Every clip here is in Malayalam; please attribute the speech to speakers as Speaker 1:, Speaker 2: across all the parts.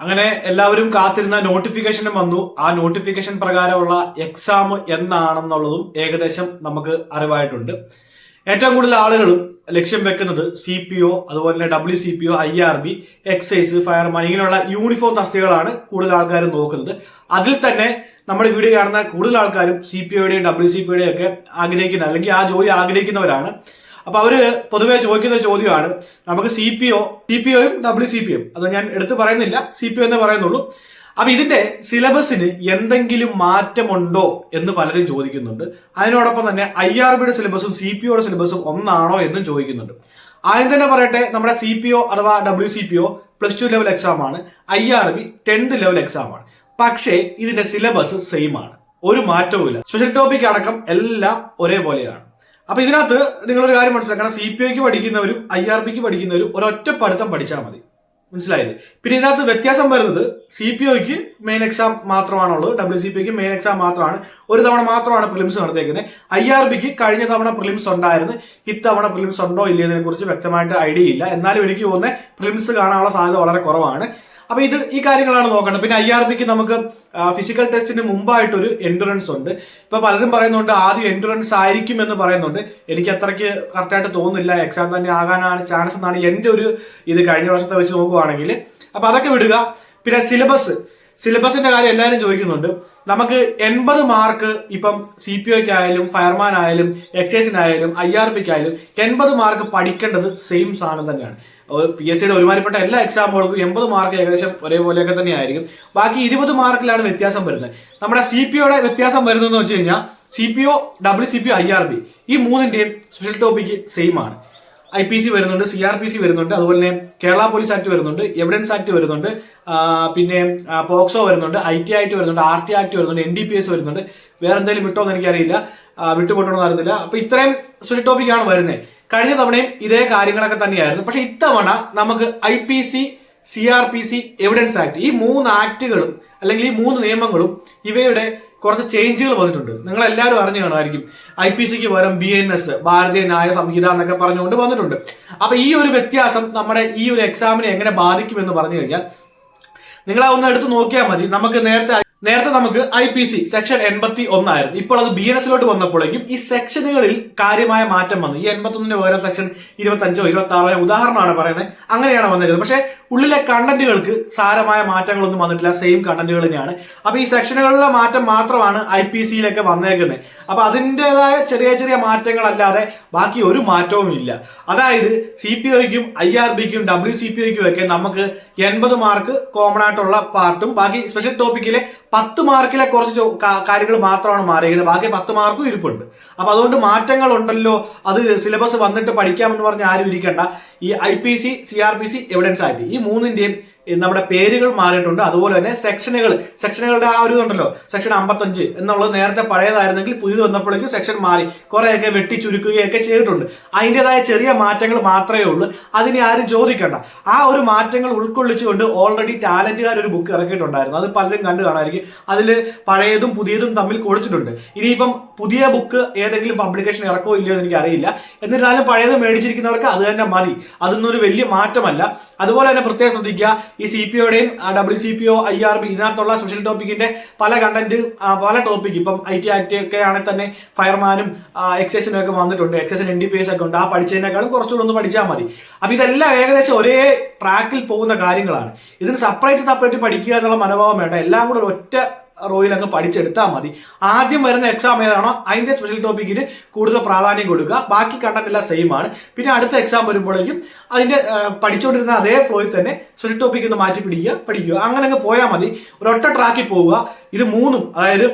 Speaker 1: അങ്ങനെ എല്ലാവരും കാത്തിരുന്ന നോട്ടിഫിക്കേഷനും വന്നു. ആ നോട്ടിഫിക്കേഷൻ പ്രകാരമുള്ള എക്സാം എന്നാണെന്നുള്ളതും ഏകദേശം നമുക്ക് അറിവായിട്ടുണ്ട്. ഏറ്റവും കൂടുതൽ ആളുകളും ലക്ഷ്യം വെക്കുന്നത് CPO, അതുപോലെ തന്നെ WCPO, IRB, എക്സൈസ്, ഫയർമാൻ ഇങ്ങനെയുള്ള യൂണിഫോം തസ്തികകളാണ് കൂടുതൽ ആൾക്കാരും നോക്കുന്നത്. അതിൽ തന്നെ നമ്മുടെ വീഡിയോ കാണുന്ന കൂടുതൽ ആൾക്കാരും CPOയുടെയും WCPOയുടെയും ഒക്കെ ആഗ്രഹിക്കുന്ന അല്ലെങ്കിൽ ആ ജോലി ആഗ്രഹിക്കുന്നവരാണ്. അപ്പൊ അവര് പൊതുവെ ചോദിക്കുന്ന ചോദ്യമാണ്, നമുക്ക് CPOയും WCPOയും അത് ഞാൻ എടുത്തു പറയുന്നില്ല, CPO എന്നേ പറയുന്നുള്ളൂ. അപ്പൊ ഇതിന്റെ സിലബസിന് എന്തെങ്കിലും മാറ്റമുണ്ടോ എന്ന് പലരും ചോദിക്കുന്നുണ്ട്. അതിനോടൊപ്പം തന്നെ IRBയുടെ സിലബസും CPOയുടെ സിലബസും ഒന്നാണോ എന്നും ചോദിക്കുന്നുണ്ട്. ആദ്യം തന്നെ പറയട്ടെ, നമ്മുടെ CPO അഥവാ WCPO +2 ലെവൽ എക്സാം ആണ്, IRB 10th ലെവൽ എക്സാം ആണ്. പക്ഷേ ഇതിന്റെ സിലബസ് സെയിം ആണ്, ഒരു മാറ്റവും ഇല്ല. സ്പെഷ്യൽ ടോപ്പിക് അടക്കം എല്ലാം ഒരേപോലെയാണ്. അപ്പൊ ഇതിനകത്ത് നിങ്ങളൊരു കാര്യം മനസ്സിലാക്കണം, CPOയ്ക്ക് പഠിക്കുന്നവരും IRBക്ക് പഠിക്കുന്നവരും ഒരൊറ്റ പഠിത്തം പഠിച്ചാൽ മതി, മനസ്സിലായത്. പിന്നെ ഇതിനകത്ത് വ്യത്യാസം വരുന്നത് CPOയ്ക്ക് മെയിൻ എക്സാം മാത്രമാണുള്ളത്, WCPOയ്ക്ക് മെയിൻ എക്സാം മാത്രമാണ്, ഒരു തവണ മാത്രമാണ് പ്രിലിംസ് നടത്തിയേക്കുന്നത്. IRBക്ക് കഴിഞ്ഞ തവണ പ്രിലിംസ് ഉണ്ടായിരുന്നു, ഇത്തവണ പ്രിലിംസ് ഉണ്ടോ ഇല്ലതിനെ കുറിച്ച് വ്യക്തമായിട്ട് ഐഡിയ ഇല്ല. എന്നാലും എനിക്ക് തോന്നുന്നത് പ്രിലിംസ് കാണാനുള്ള സാധ്യത വളരെ കുറവാണ്. അപ്പൊ ഈ കാര്യങ്ങളാണ് നോക്കേണ്ടത്. പിന്നെ IRBക്ക് നമുക്ക് ഫിസിക്കൽ ടെസ്റ്റിന് മുമ്പായിട്ടൊരു എൻഡുറൻസ് ഉണ്ട്. ഇപ്പൊ പലരും പറയുന്നുണ്ട് ആദ്യം എൻഡുറൻസ് ആയിരിക്കും എന്ന് പറയുന്നുണ്ട്. എനിക്ക് അത്രയ്ക്ക് കറക്റ്റായിട്ട് തോന്നുന്നില്ല, എക്സാം തന്നെ ആകാനാണ് ചാൻസ് എന്നാണ് എന്റെ ഒരു കഴിഞ്ഞ വർഷത്തെ വെച്ച് നോക്കുവാണെങ്കിൽ. അപ്പൊ അതൊക്കെ വിടുക. പിന്നെ സിലബസിന്റെ കാര്യം എല്ലാവരും ചോദിക്കുന്നുണ്ട്. നമുക്ക് 80 മാർക്ക് ഇപ്പം CPOയ്ക്കായാലും ഫയർമാൻ ആയാലും എക്സൈസിനായാലും IRBക്കായാലും 80 മാർക്ക് പഠിക്കേണ്ടത് സെയിം സാധനം തന്നെയാണ്. PSCയുടെ ഒരുമാതിരിപ്പെട്ട എല്ലാ എക്സാമുകൾക്കും 80 മാർക്ക് ഏകദേശം ഒരേപോലെയൊക്കെ തന്നെയായിരിക്കും. ബാക്കി 20 മാർക്കിലാണ് വ്യത്യാസം വരുന്നത്. നമ്മുടെ CPOയുടെ വ്യത്യാസം വരുന്നതെന്ന് വെച്ച് കഴിഞ്ഞാൽ CPO, WCPO, IRB ഈ മൂന്നിന്റെയും സ്പെഷ്യൽ ടോപ്പിക് സെയിം ആണ്. IPC വരുന്നുണ്ട്, CRPC വരുന്നുണ്ട്, അതുപോലെ തന്നെ കേരള പോലീസ് ആക്ട് വരുന്നുണ്ട്, എവിഡൻസ് ആക്ട് വരുന്നുണ്ട്, പിന്നെ പോക്സോ വരുന്നുണ്ട്, IT ആക്ട് വരുന്നുണ്ട്, RT ആക്ട് വരുന്നുണ്ട്, NDPS വരുന്നുണ്ട്. വേറെ എന്തെങ്കിലും വിട്ടോന്ന് എനിക്കറിയില്ല, വിട്ടുപോട്ടോന്ന് അറിയത്തില്ല. അപ്പൊ ഇത്രയും സ്പെഷ്യൽ ടോപ്പിക്കാണ് വരുന്നത്. കഴിഞ്ഞ തവണയും ഇതേ കാര്യങ്ങളൊക്കെ തന്നെയായിരുന്നു. പക്ഷെ ഇത്തവണ നമുക്ക് IPC, CRPC, എവിഡൻസ് ആക്ട് ഈ 3 ആക്ടുകളും അല്ലെങ്കിൽ ഈ 3 നിയമങ്ങളും ഇവയുടെ കുറച്ച് ചേഞ്ചുകൾ വന്നിട്ടുണ്ട്. നിങ്ങൾ എല്ലാവരും അറിഞ്ഞു കാണുമായിരിക്കും. IPCക്ക് പകരം BNS, ഭാരതീയ ന്യായ സംഹിത എന്നൊക്കെ പറഞ്ഞുകൊണ്ട് വന്നിട്ടുണ്ട്. അപ്പൊ ഈ ഒരു വ്യത്യാസം നമ്മുടെ ഈ ഒരു എക്സാമിനെ എങ്ങനെ ബാധിക്കുമെന്ന് പറഞ്ഞു കഴിഞ്ഞാൽ നിങ്ങൾ ഒന്ന് എടുത്ത് നോക്കിയാൽ മതി. നമുക്ക് നേരത്തെ നമുക്ക് IPC സെക്ഷൻ 81 ആയിരുന്നു. ഇപ്പോൾ അത് BNSലോട്ട് വന്നപ്പോഴേക്കും ഈ സെക്ഷനുകളിൽ കാര്യമായ മാറ്റം വന്നു. ഈ 81ന് പകരം സെക്ഷൻ 25ഓ 26ഓ ഉദാഹരണമാണ് പറയുന്നത്, അങ്ങനെയാണ് വന്നിരുന്നത്. പക്ഷേ ഉള്ളിലെ കണ്ടന്റുകൾക്ക് സാരമായ മാറ്റങ്ങളൊന്നും വന്നിട്ടില്ല, സെയിം കണ്ടന്റുകൾ തന്നെയാണ്. അപ്പൊ ഈ സെക്ഷനുകളിലെ മാറ്റം മാത്രമാണ് IPCയിലൊക്കെ വന്നേക്കുന്നത്. അപ്പൊ അതിൻ്റെതായ ചെറിയ ചെറിയ മാറ്റങ്ങളല്ലാതെ ബാക്കി ഒരു മാറ്റവും ഇല്ല. അതായത് CPOയ്ക്കും IRBക്കും WCPOയ്ക്കും ഒക്കെ നമുക്ക് 80 മാർക്ക് കോമൺ ആയിട്ടുള്ള പാർട്ടും ബാക്കി സ്പെഷ്യൽ ടോപ്പിക്കിലെ 10 മാർക്കിലെ കുറച്ച് കാര്യങ്ങൾ മാത്രമാണ് മാറിയത്. ബാക്കി 10 മാർക്കും ഇരിപ്പുണ്ട്. അപ്പൊ അതുകൊണ്ട് മാറ്റങ്ങൾ ഉണ്ടല്ലോ, അത് സിലബസ് വന്നിട്ട് പഠിക്കാമെന്ന് പറഞ്ഞ് ആരും ഇരിക്കണ്ട. ഈ IPC, CRPC, എവിഡൻസ് ആക്ട് ഈ മൂന്നിന്റെയും നമ്മുടെ പേരുകൾ മാറിയിട്ടുണ്ട്. അതുപോലെ തന്നെ സെക്ഷനുകളുടെ ആ ഒരു ഇതുണ്ടല്ലോ, സെക്ഷൻ 55 എന്നുള്ളത് നേരത്തെ പഴയതായിരുന്നെങ്കിൽ പുതിയത് വന്നപ്പോഴേക്കും സെക്ഷൻ മാറി കുറെയൊക്കെ വെട്ടി ചുരുക്കുകയൊക്കെ ചെയ്തിട്ടുണ്ട്. അതിൻ്റെതായ ചെറിയ മാറ്റങ്ങൾ മാത്രമേ ഉള്ളൂ. അതിനെ ആരും ചോദിക്കണ്ട. ആ ഒരു മാറ്റങ്ങൾ ഉൾക്കൊള്ളിച്ചുകൊണ്ട് ഓൾറെഡി ടാലന്റുകാർ ഒരു ബുക്ക് ഇറക്കിയിട്ടുണ്ടായിരുന്നു. അത് പലരും കണ്ടു കാണാമായിരിക്കും. അതിൽ പഴയതും പുതിയതും തമ്മിൽ കൊടുത്തിട്ടുണ്ട്. ഇനിയിപ്പം പുതിയ ബുക്ക് ഏതെങ്കിലും പബ്ലിക്കേഷൻ ഇറക്കോ ഇല്ലയോ എന്ന് എനിക്ക് അറിയില്ല. എന്നിരുന്നാലും പഴയത് മേടിച്ചിരിക്കുന്നവർക്ക് അത് തന്നെ മതി. അതൊന്നും ഒരു വലിയ മാറ്റമല്ല. അതുപോലെ തന്നെ പ്രത്യേകം ശ്രദ്ധിക്കുക, ഈ CPOയുടെയും WCPO, IRB ഇതിനകത്തുള്ള സ്പെഷ്യൽ ടോപ്പിക്കിന്റെ പല കണ്ടന്റ്, പല ടോപ്പിക് ഇപ്പം IT ആക്ട് ഒക്കെ ആണെങ്കിൽ തന്നെ ഫയർമാനും എക്സൈസിനും ഒക്കെ വന്നിട്ടുണ്ട്. എക്സൈസിന് NDPS ഒക്കെ ഉണ്ട്. ആ പഠിച്ചതിനേക്കാളും കുറച്ചുകൂടെ ഒന്ന് പഠിച്ചാൽ മതി. അപ്പൊ ഇതെല്ലാം ഏകദേശം ഒരേ ട്രാക്കിൽ പോകുന്ന കാര്യങ്ങളാണ്. ഇതിന് സെപ്പറേറ്റ് പഠിക്കുക എന്നുള്ള മനോഭാവം വേണ്ട. എല്ലാം കൂടെ ഒറ്റ റോയിൽ അങ്ങ് പഠിച്ചെടുത്താൽ മതി. ആദ്യം വരുന്ന എക്സാം ഏതാണോ അതിന്റെ സ്പെഷ്യൽ ടോപ്പിക്കിന് കൂടുതൽ പ്രാധാന്യം കൊടുക്കുക. ബാക്കി കണ്ടന്റ് എല്ലാം സെയിം ആണ്. പിന്നെ അടുത്ത എക്സാം വരുമ്പോഴേക്കും അതിന്റെ പഠിച്ചുകൊണ്ടിരുന്ന അതേ ഫ്ലോയിൽ തന്നെ സ്പെഷ്യൽ ടോപ്പിക് ഒന്ന് മാറ്റി പഠിക്കുക. അങ്ങനെ അങ്ങ് പോയാൽ മതി. ഒരൊറ്റ ട്രാക്കിൽ പോവുക. ഇത് മൂന്നും, അതായത്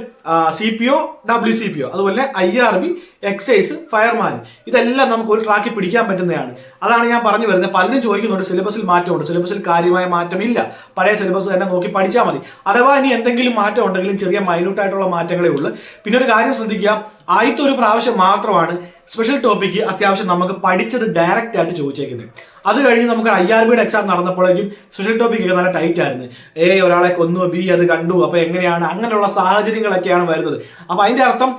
Speaker 1: CPO, WCPO, അതുപോലെ IRB, എക്സൈസ്, ഫയർമാൻ ഇതെല്ലാം നമുക്ക് ഒരു ട്രാക്കിൽ പിടിക്കാൻ പറ്റുന്നതാണ്. അതാണ് ഞാൻ പറഞ്ഞു വരുന്നത്. പലരും ചോദിക്കുന്നുണ്ട് സിലബസിൽ മാറ്റമുണ്ട്. സിലബസിൽ കാര്യമായ മാറ്റമില്ല. പഴയ സിലബസ് തന്നെ നോക്കി പഠിച്ചാൽ മതി. അഥവാ ഇനി എന്തെങ്കിലും മാറ്റം ഉണ്ടെങ്കിലും ചെറിയ മൈന്യൂട്ടായിട്ടുള്ള മാറ്റങ്ങളേ ഉള്ളൂ. പിന്നെ ഒരു കാര്യം ശ്രദ്ധിക്കുക, ആദ്യത്തെ ഒരു പ്രാവശ്യം മാത്രമാണ് സ്പെഷ്യൽ ടോപ്പിക്ക് അത്യാവശ്യം നമുക്ക് പഠിച്ചത് ഡയറക്റ്റ് ആയിട്ട് ചോദിച്ചേക്കുന്നത്. അത് കഴിഞ്ഞ് നമുക്ക് IRBയുടെ എക്സാം നടന്നപ്പോഴേക്കും സ്പെഷ്യൽ ടോപ്പിക് ഒക്കെ നല്ല ടൈറ്റ് ആയിരുന്നു. ഒരാളെ കൊന്നു, B അത് കണ്ടു, അപ്പൊ എങ്ങനെയാണ്, അങ്ങനെയുള്ള സാഹചര്യങ്ങളൊക്കെയാണ് വരുന്നത്. അപ്പൊ അതിന്റെ അർത്ഥം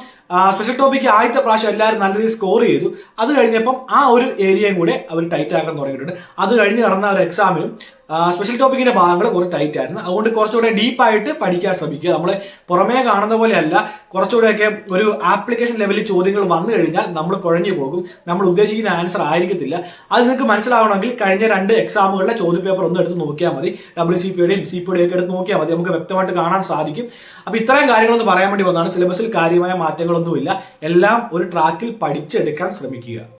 Speaker 1: സ്പെഷ്യൽ ടോപ്പിക്ക് ആദ്യത്തെ പ്രാവശ്യം എല്ലാവരും നല്ല രീതിയിൽ സ്കോർ ചെയ്തു. അത് കഴിഞ്ഞപ്പം ആ ഒരു ഏരിയയും കൂടെ അവർ ടൈറ്റ് ആക്കാൻ തുടങ്ങിയിട്ടുണ്ട്. അത് കഴിഞ്ഞ് നടന്ന ഒരു എക്സാമിനും സ്പെഷ്യൽ ടോപ്പിക്കിന്റെ ഭാഗങ്ങൾ കുറച്ച് ടൈറ്റ് ആയിരുന്നു. അതുകൊണ്ട് കുറച്ചുകൂടെ ഡീപ്പായിട്ട് പഠിക്കാൻ ശ്രമിക്കുക. നമ്മളെ പുറമേ കാണുന്ന പോലെയല്ല, കുറച്ചുകൂടെയൊക്കെ ഒരു ആപ്ലിക്കേഷൻ ലെവലിൽ ചോദ്യങ്ങൾ വന്നു കഴിഞ്ഞാൽ നമ്മൾ കുഴഞ്ഞു പോകും, നമ്മൾ ഉദ്ദേശിക്കുന്ന ആൻസർ ആയിരിക്കത്തില്ല. അത് നിങ്ങൾക്ക് മനസ്സിലാവണമെങ്കിൽ കഴിഞ്ഞ 2 എക്സാമുകളിലെ ചോദ്യപേപ്പർ ഒന്ന് എടുത്ത് നോക്കിയാൽ മതി. WCPയുടെയും CPയുടെയും ഒക്കെ എടുത്ത് നോക്കിയാൽ മതി, നമുക്ക് വ്യക്തമായിട്ട് കാണാൻ സാധിക്കും. അപ്പൊ ഇത്രയും കാര്യങ്ങളൊന്ന് പറയാൻ വേണ്ടി വന്നതാണ്. സിലബസിൽ കാര്യമായ മാറ്റങ്ങളൊന്നുമില്ല, എല്ലാം ഒരു ട്രാക്കിൽ പഠിച്ചെടുക്കാൻ ശ്രമിക്കുക.